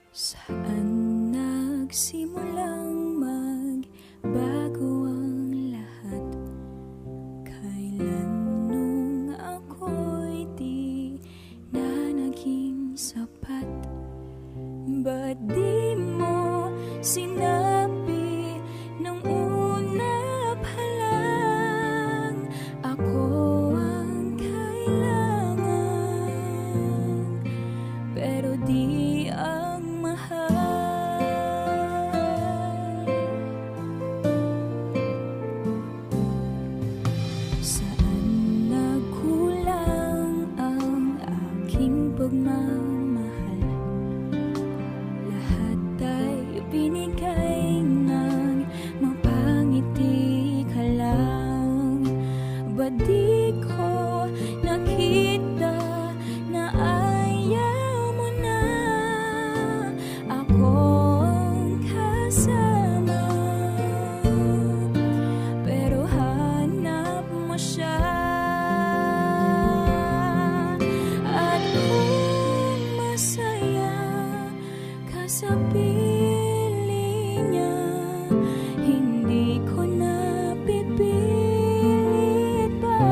Saan nagsimulang magbago ang lahat? Kailan nung ako'y di na naging sapat? Ba't di mo sinabi nung una pa lang ako ang kailangan, pero di ang mahal? Saan nagkulang ang aking pagmamahal? Lahat ay binigay ng mapangiti ka lang. Ba't di ko nakita na ayaw mo na ako ang kasama, pero hanap mo siya? At kung masaya ka sa piling niya, hindi ko na pipilit pa.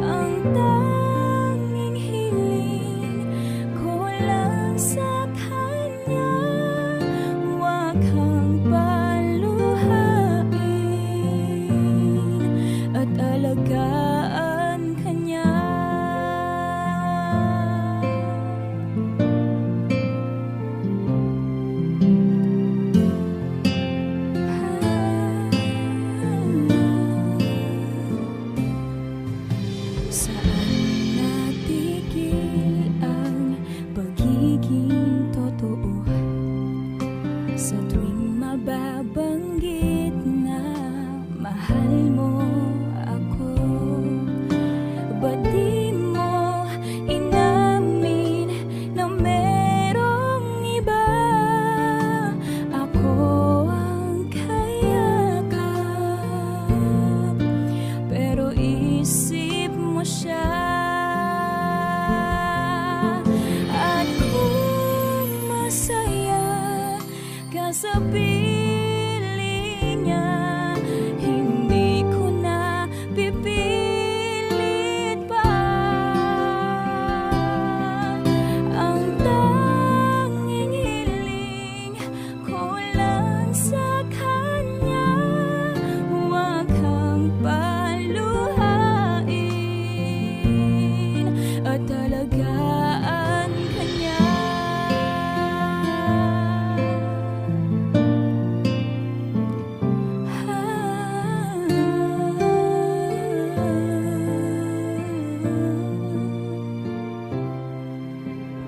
Ang tanging hiling ko lang sa kanya, huwag kang paluhain at alagaan kanya. Saan natigil ang pagiging totoo? Sa tuwing mababanggit na mahal mo ako, ba't di mo inamin na merong iba? Ako ang kayakap, pero isip mo siya. At kung masaya ka sa piling niya, hindi ko na pipilit pa. Ang tanging hiling ko lang sa kanya, huwag kang paluhain at alagaan kanya.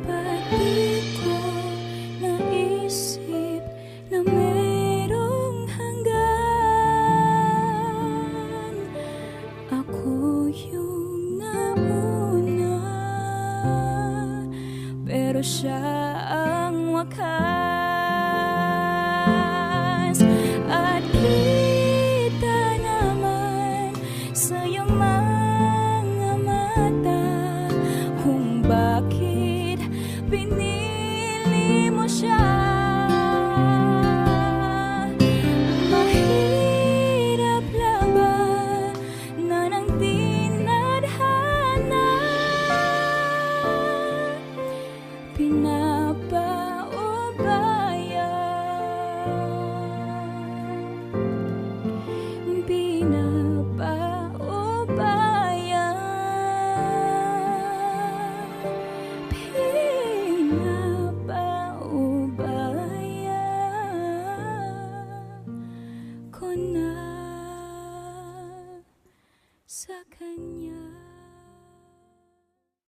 Ba't di ko naisip na merong hanggan? Ako yung nauna, pero siya ang wakas.